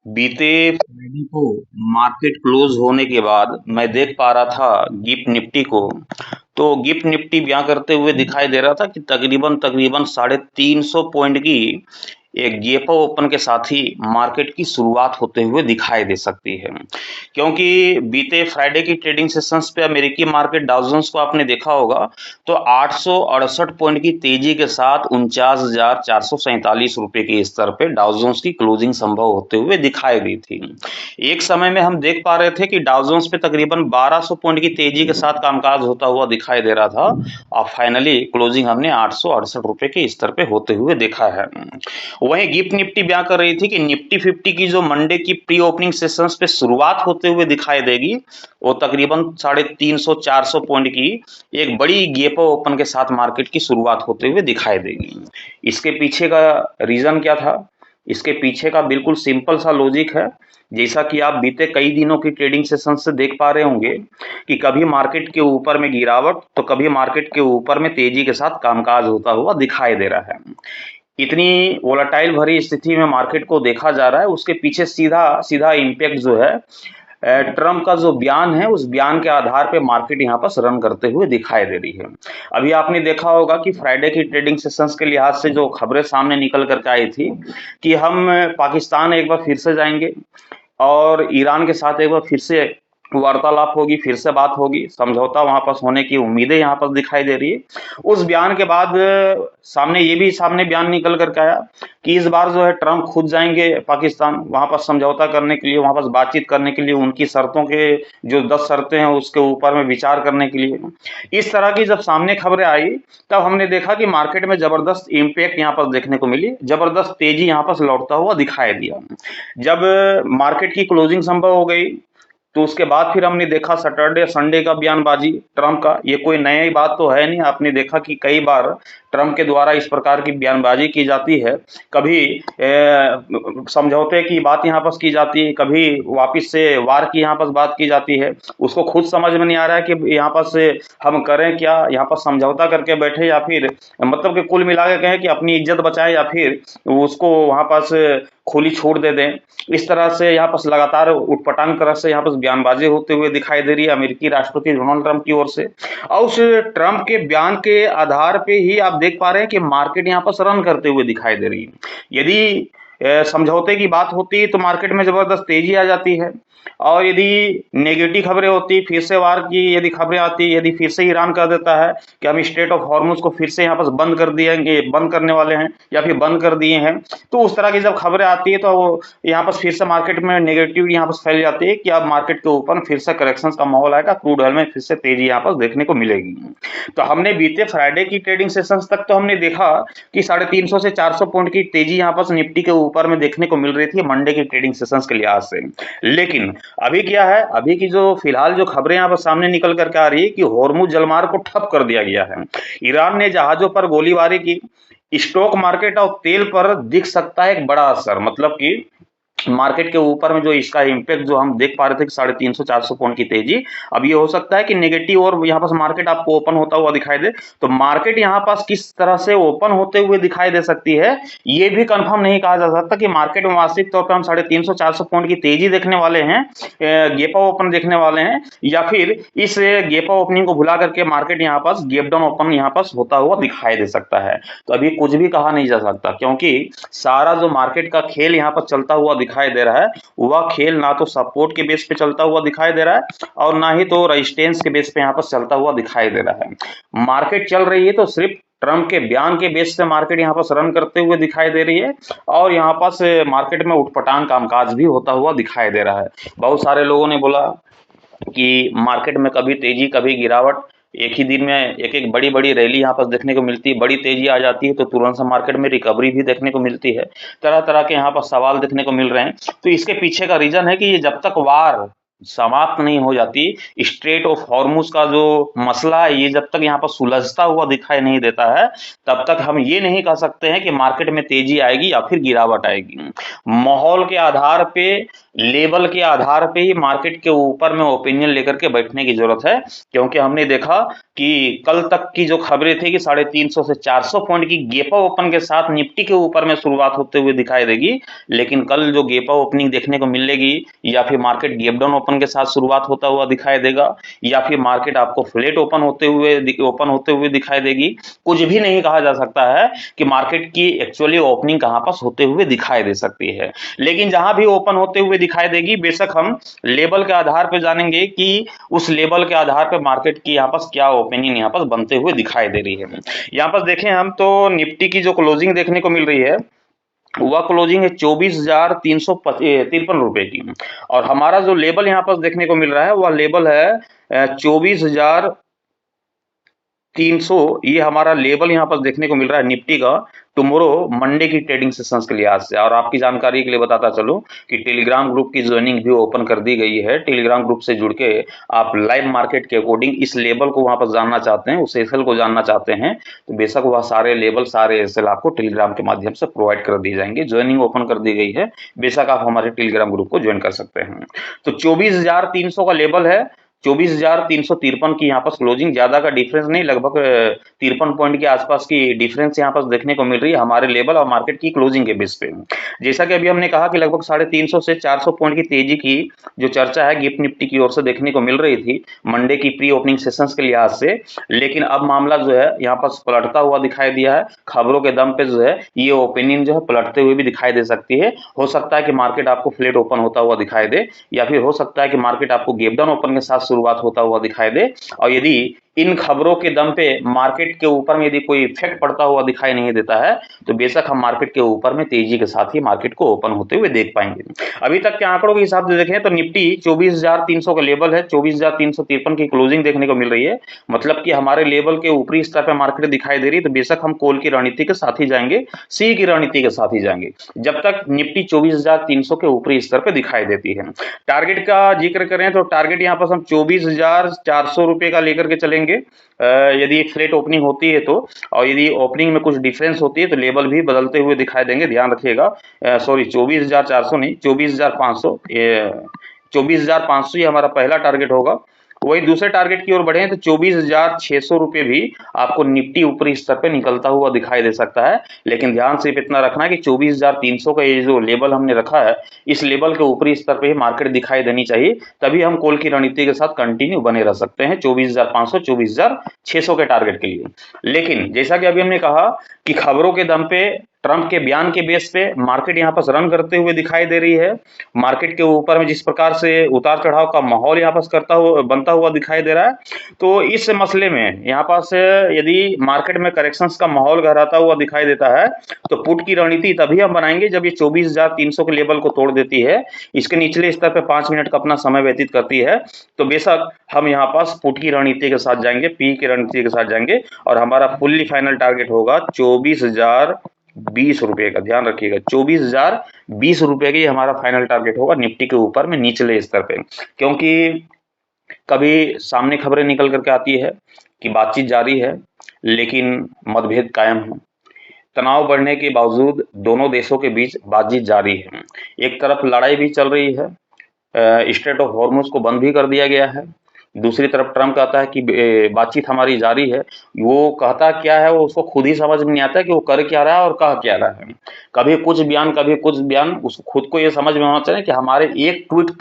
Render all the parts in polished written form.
बीते फ्राइडे को market close होने के बाद मैं देख पा रहा था गिफ्ट निफ्टी को। तो गिफ्ट निफ्टी ब्याह करते हुए दिखाई दे रहा था कि तकरीबन तकरीबन 350 पॉइंट की एक गैप ओपन के साथ ही मार्केट की शुरुआत होते हुए दिखाई दे सकती है, क्योंकि बीते फ्राइडे की ट्रेडिंग सेशंस पे अमेरिकी मार्केट डाउ जोन्स को आपने देखा होगा तो 868 पॉइंट की तेजी के साथ 49,447 रुपए के स्तर पे डाउ जोन्स की क्लोजिंग संभव होते हुए दिखाई दी थी। एक समय में हम देख पा रहे थे कि डाउ जोन्स पे तकरीबन 1200 पॉइंट की तेजी के साथ कामकाज होता हुआ दिखाई दे रहा था और फाइनली क्लोजिंग हमने 868 रुपए के स्तर पे होते हुए देखा है। वहीं गिफ्ट निफ्टी बयां कर रही थी कि निफ्टी 50 की जो मंडे की प्री ओपनिंग सेशंस पे शुरुआत होते हुए दिखाई देगी, वो तकरीबन 350-400 पॉइंट की एक बड़ी गैप ओपन के साथ मार्केट की शुरुआत होते हुए दिखाई देगी। इसके पीछे का रीजन क्या था? इसके पीछे का बिल्कुल सिंपल सा लॉजिक है। जैसा कि आप बीते कई दिनों की ट्रेडिंग सेशन से देख पा रहे होंगे कि कभी मार्केट के ऊपर में गिरावट तो कभी मार्केट के ऊपर में तेजी के साथ कामकाज होता हुआ दिखाई दे रहा है। इतनी वोलाटाइल भरी स्थिति में मार्केट को देखा जा रहा है, उसके पीछे सीधा सीधा इम्पैक्ट जो है ट्रम्प का जो बयान है, उस बयान के आधार पे मार्केट यहाँ पर रन करते हुए दिखाई दे रही है। अभी आपने देखा होगा कि फ्राइडे की ट्रेडिंग सेशंस के लिहाज से जो खबरें सामने निकल करके आई थी कि हम पाकिस्तान एक बार फिर से जाएंगे और ईरान के साथ एक बार फिर से वार्तालाप होगी, फिर से बात होगी, समझौता वहां पर होने की उम्मीदें यहाँ पर दिखाई दे रही है। उस बयान के बाद सामने ये भी सामने बयान निकल करके आया कि इस बार जो है ट्रम्प खुद जाएंगे पाकिस्तान, वहां पर समझौता करने के लिए, वहां पर बातचीत करने के लिए, उनकी शर्तों के जो 10 शर्तें हैं उसके ऊपर में विचार करने के लिए। इस तरह की जब सामने खबरें आई तब हमने देखा कि मार्केट में जबरदस्त इम्पैक्ट यहाँ पर देखने को मिली, जबरदस्त तेजी यहाँ पर लौटता हुआ दिखाई दिया। जब मार्केट की क्लोजिंग संभव हो गई तो उसके बाद फिर हमने देखा सैटरडे संडे का बयानबाजी ट्रम्प का। ये कोई नई बात तो है नहीं, आपने देखा कि कई बार ट्रम्प के द्वारा इस प्रकार की बयानबाजी की जाती है। कभी समझौते की बात यहाँ पर की जाती है, कभी वापस से वार की यहाँ पर बात की जाती है। उसको खुद समझ में नहीं आ रहा है कि यहाँ पर से हम करें क्या, यहाँ पर समझौता करके बैठे या फिर मतलब कि कुल मिला के कहें कि अपनी इज्जत बचाएं या फिर उसको वहां पास खुली छूट दे दें। इस तरह से यहाँ पर लगातार उटपटांग तरह से यहाँ पर बयानबाजी होते हुए दिखाई दे रही है अमेरिकी राष्ट्रपति डोनाल्ड ट्रंप की ओर से। और उस ट्रंप के बयान के आधार पे ही आप देख पा रहे हैं कि मार्केट यहाँ पर रन करते हुए दिखाई दे रही है। यदि समझौते की बात होती है तो मार्केट में जबरदस्त तेजी आ जाती है, और यदि नेगेटिव खबरें होती, फिर से वार की यदि खबरें आती, यदि फिर से ईरान कर देता है कि हम स्ट्रेट ऑफ हॉर्मुज को फिर से यहाँ पर बंद कर दिएंगे, बंद करने वाले हैं या फिर बंद कर दिए हैं, तो उस तरह की जब खबरें आती है तो यहाँ पर फिर से मार्केट में नेगेटिव यहाँ पर फैल जाती है कि अब मार्केट के ऊपर फिर से करेक्शन का माहौल आएगा, क्रूड ऑयल में फिर से तेजी यहाँ पर देखने को मिलेगी। तो हमने बीते फ्राइडे की ट्रेडिंग सेशंस तक तो हमने देखा कि 350 से 400 पॉइंट की तेजी यहाँ पर निफ्टी के ऊपर में देखने को मिल रही थी मंडे की ट्रेडिंग सेशंस के लिहाज से। लेकिन अभी क्या है, अभी की जो फिलहाल जो खबरें यहाँ पर सामने निकल करके आ रही है कि होर्मुज जलमार्ग को ठप कर दिया गया है। ईरान ने जहाजों पर गोलीबारी की, स्टॉक मार्केट और तेल पर दिख सकता है एक बड़ा असर, मतलब कि मार्केट के ऊपर में जो इसका इम्पैक्ट जो हम देख पा रहे थे कि 350-400 पॉइंट की तेजी, अब ये हो सकता है कि नेगेटिव और यहाँ पास मार्केट आपको ओपन होता हुआ दिखाई दे। तो मार्केट यहाँ पास किस तरह से ओपन होते हुए दिखाई दे सकती है, ये भी कंफर्म नहीं कहा जा सकता कि मार्केट में वास्तविक तौर पर हम 350-400 पॉइंट की तेजी देखने वाले हैं, गेपा ओपन देखने वाले हैं, या फिर इस गेपा ओपनिंग को भुला करके मार्केट यहाँ पास गेप डाउन ओपन यहाँ पास होता हुआ दिखाई दे सकता है। तो अभी कुछ भी कहा नहीं जा सकता, क्योंकि सारा जो मार्केट का खेल यहाँ पर चलता हुआ दिखाई दे रहा है, वह खेल ना तो सपोर्ट के बेस पे चलता हुआ दिखाई दे रहा है और ना ही तो रेजिस्टेंस के बेस पे यहाँ पर चलता हुआ दिखाई दे रहा है। मार्केट चल रही है तो सिर्फ ट्रम्प के बयान के बेस से मार्केट यहाँ पर रन करते हुए दिखाई दे रही है, और यहाँ पास मार्केट में उठपटांग कामकाज भी होता हुआ दिखाई दे रहा है। बहुत सारे लोगों ने बोला कि मार्केट में कभी तेजी कभी गिरावट, एक ही दिन में एक एक बड़ी बड़ी रैली यहाँ पर देखने को मिलती है, बड़ी तेजी आ जाती है तो तुरंत से मार्केट में रिकवरी भी देखने को मिलती है। तरह तरह के यहाँ पर सवाल देखने को मिल रहे हैं। तो इसके पीछे का रीजन है कि ये जब तक वार समाप्त नहीं हो जाती, स्ट्रेट ऑफ हॉर्मुज का जो मसला है ये जब तक यहाँ पर सुलझता हुआ दिखाई नहीं देता है, तब तक हम ये नहीं कह सकते हैं कि मार्केट में तेजी आएगी या फिर गिरावट आएगी। माहौल के आधार पे लेवल के आधार पे ही मार्केट के ऊपर में ओपिनियन लेकर के बैठने की जरूरत है, क्योंकि हमने देखा कि कल तक की जो खबरें थी कि 350 से 400 पॉइंट की गेपा ओपन के साथ निफ्टी के ऊपर में शुरुआत होते हुए दिखाई देगी, लेकिन कल जो गेपा ओपनिंग देखने को मिलेगी या फिर मार्केट गैप डाउन ओपन के साथ शुरुआत होता हुआ दिखाई देगा या फिर मार्केट आपको फ्लैट ओपन होते हुए दिखाई देगी, कुछ भी नहीं कहा जा सकता है कि मार्केट की एक्चुअली ओपनिंग कहां पास होते हुए दिखाई दे सकती है। लेकिन जहां भी ओपन होते हुए दिखाई देगी, बेशक हम लेवल के आधार पर जानेंगे कि उस लेवल के आधार पर मार्केट की यहाँ पास क्या ओपिनियन यहाँ पास बनते हुए दिखाई दे रही है। यहाँ पास देखें हम तो निफ्टी की जो क्लोजिंग देखने को मिल रही है वह क्लोजिंग है 24,353 रुपए की, और हमारा जो लेवल यहाँ पास देखने को मिल रहा है वह लेवल है 24,300। ये हमारा लेवल यहाँ पर देखने को मिल रहा है निफ्टी का टुमारो मंडे की ट्रेडिंग सेशंस के लिहाज से। और आपकी जानकारी के लिए बताता चलूं कि टेलीग्राम ग्रुप की ज्वाइनिंग भी ओपन कर दी गई है। टेलीग्राम ग्रुप से जुड़ के आप लाइव मार्केट के अकॉर्डिंग इस लेवल को वहां पर जानना चाहते हैं, उस एसएल को जानना चाहते हैं, तो बेशक वह सारे लेवल सारे एसएल आपको टेलीग्राम के माध्यम से प्रोवाइड कर दी जाएंगे। ज्वाइनिंग ओपन कर दी गई है, बेशक आप हमारे टेलीग्राम ग्रुप को ज्वाइन कर सकते हैं। तो 24,300 का लेवल है, 24,353 की यहाँ पर क्लोजिंग, ज्यादा का डिफरेंस नहीं, लगभग 53 पॉइंट के आसपास की डिफरेंस यहाँ पर देखने को मिल रही है हमारे लेवल और मार्केट की क्लोजिंग के बेस पे। जैसा कि अभी हमने कहा कि लगभग 350 से 400 पॉइंट की तेजी की जो चर्चा है गिफ्ट निफ्टी की ओर से देखने को मिल रही थी मंडे की प्री ओपनिंग सेशंस के लिहाज से, लेकिन अब मामला जो है यहाँ पर पलटता हुआ दिखाई दिया है। खबरों के दम पे जो है ये ओपिनियन जो है पलटते हुए भी दिखाई दे सकती है। हो सकता है कि मार्केट आपको फ्लैट ओपन होता हुआ दिखाई दे, या फिर हो सकता है कि मार्केट आपको गैप डाउन ओपन के साथ शुरुआत होता हुआ दिखाई दे। और यदि इन खबरों के दम पे मार्केट के ऊपर में यदि कोई इफेक्ट पड़ता हुआ दिखाई नहीं देता है, तो बेशक हम मार्केट के ऊपर में तेजी के साथ ही मार्केट को ओपन होते हुए देख पाएंगे। अभी तक के आंकड़ों के हिसाब से देखें तो निफ्टी 24,300 का लेवल है, 24,353 की क्लोजिंग देखने को मिल रही है, मतलब कि हमारे लेवल के ऊपरी स्तर पर मार्केट दिखाई दे रही है। तो बेशक हम कॉल की रणनीति के साथ ही जाएंगे, सी की रणनीति के साथ ही जाएंगे जब तक निफ्टी 24,300 के ऊपरी स्तर पर दिखाई देती है। टारगेट का जिक्र करें तो टारगेट यहाँ पर हम 24,400 रुपए का लेकर के चलेंगे यदि फ्लैट ओपनिंग होती है तो, और यदि ओपनिंग में कुछ डिफरेंस होती है तो लेवल भी बदलते हुए दिखाई देंगे, ध्यान रखिएगा। सॉरी 24,400 नहीं, 24,500, 24,500 ही हमारा पहला टारगेट होगा। वही दूसरे टारगेट की ओर बढ़े तो 24,600 रुपए भी आपको निफ्टी ऊपरी स्तर पे निकलता हुआ दिखाई दे सकता है। लेकिन ध्यान सिर्फ इतना रखना है कि 24,300 का ये जो लेवल हमने रखा है, इस लेवल के ऊपरी स्तर पे ही मार्केट दिखाई देनी चाहिए, तभी हम कॉल की रणनीति के साथ कंटिन्यू बने रह सकते हैं 24,500 24,600 के टारगेट के लिए। लेकिन जैसा कि अभी हमने कहा कि खबरों के दम पे ट्रंप के बयान के बेस पे मार्केट यहाँ पर रन करते हुए दिखाई दे रही है। मार्केट के ऊपर में जिस प्रकार से उतार चढ़ाव का माहौल यहाँ पर बनता हुआ दिखाई दे रहा है, तो इस मसले में यहाँ पास यदि मार्केट में करेक्शंस का माहौल गहराता हुआ दिखाई देता है तो पुट की रणनीति तभी हम बनाएंगे जब ये 24,300 के लेवल को तोड़ देती है, इसके निचले स्तर पे 5 मिनट का अपना समय व्यतीत करती है, तो बेशक हम यहाँ पास पुट की रणनीति के साथ जाएंगे, पी की रणनीति के साथ जाएंगे, और हमारा फुल्ली फाइनल टारगेट होगा 24,020 रुपए का। ध्यान रखिएगा 24,020 रुपए की हमारा फाइनल टारगेट होगा निफ्टी के ऊपर में निचले स्तर पे, क्योंकि कभी सामने खबरें निकल करके आती है कि बातचीत जारी है लेकिन मतभेद कायम है। तनाव बढ़ने के बावजूद दोनों देशों के बीच बातचीत जारी है। एक तरफ लड़ाई भी चल रही है, स्ट्रेट ऑफ हॉर्मुज को बंद भी कर दिया गया है, दूसरी तरफ ट्रम्प कहता है कि बातचीत हमारी जारी है। वो कहता क्या है वो उसको खुद ही समझ में नहीं आता कि वो कर क्या रहा है और कह क्या रहा है। कभी कुछ बयान, उसको खुद को ये समझ में होना चाहिए कि हमारे एक ट्वीट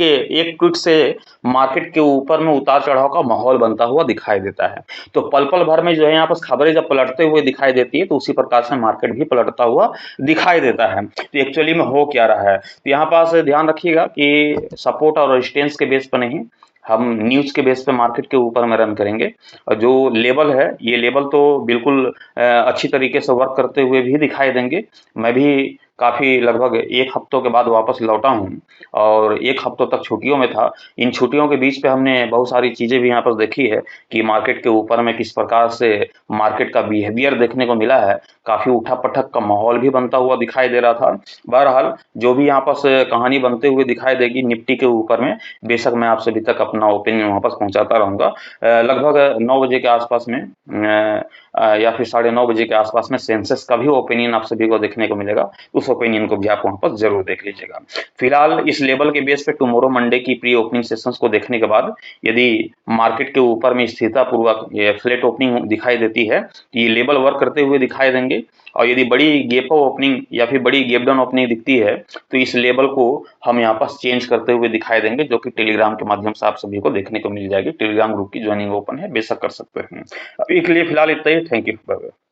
से मार्केट के ऊपर में उतार चढ़ाव का माहौल बनता हुआ दिखाई देता है। तो पल पल भर में जो है यहाँ पर खबरें जब पलटते हुए दिखाई देती है तो उसी प्रकार से मार्केट भी पलटता हुआ दिखाई देता है। तो एक्चुअली में हो क्या रहा है, तो यहाँ पास ध्यान रखिएगा कि सपोर्ट और रेजिस्टेंस के बेस पर नहीं, हम न्यूज के बेस पे मार्केट के ऊपर में रन करेंगे। और जो लेवल है ये लेवल तो बिल्कुल अच्छी तरीके से वर्क करते हुए भी दिखाई देंगे। मैं भी काफ़ी लगभग 1 हफ्तों के बाद वापस लौटा हूँ और 1 हफ्तों तक छुट्टियों में था। इन छुट्टियों के बीच पे हमने बहुत सारी चीज़ें भी यहाँ पर देखी है कि मार्केट के ऊपर में किस प्रकार से मार्केट का बिहेवियर देखने को मिला है। काफ़ी उठक-पटक का माहौल भी बनता हुआ दिखाई दे रहा था। बहरहाल जो भी यहाँ पर कहानी बनते हुए दिखाई देगी निफ्टी के ऊपर में, बेशक मैं आप सभी तक अपना ओपिनियन वापस पहुँचाता रहूँगा। लगभग 9 बजे के आसपास में या फिर 9:30 बजे के आसपास में सेंसेक्स का भी ओपिनियन आप सभी को देखने को मिलेगा। उस ओपिनियन को भी आप वहाँ पर ज़रूर देख लीजिएगा। फिलहाल इस लेवल के बेस पे टुमारो मंडे की प्री ओपनिंग सेशंस को देखने के बाद यदि मार्केट के ऊपर में स्थिरतापूर्वक ये फ्लैट ओपनिंग दिखाई देती है, तो ये लेवल वर्क करते हुए दिखाई देंगे। और यदि बड़ी गैप अप ओपनिंग या फिर बड़ी गैप डाउन ओपनिंग दिखती है, तो इस लेवल को हम यहाँ पर चेंज करते हुए दिखाई देंगे, जो कि टेलीग्राम के माध्यम से आप सभी को देखने को मिल जाएगी। टेलीग्राम ग्रुप की ज्वाइनिंग ओपन है, बेशक कर सकते हैं। अभी के लिए फिलहाल इतना ही। Thank you. Bye bye.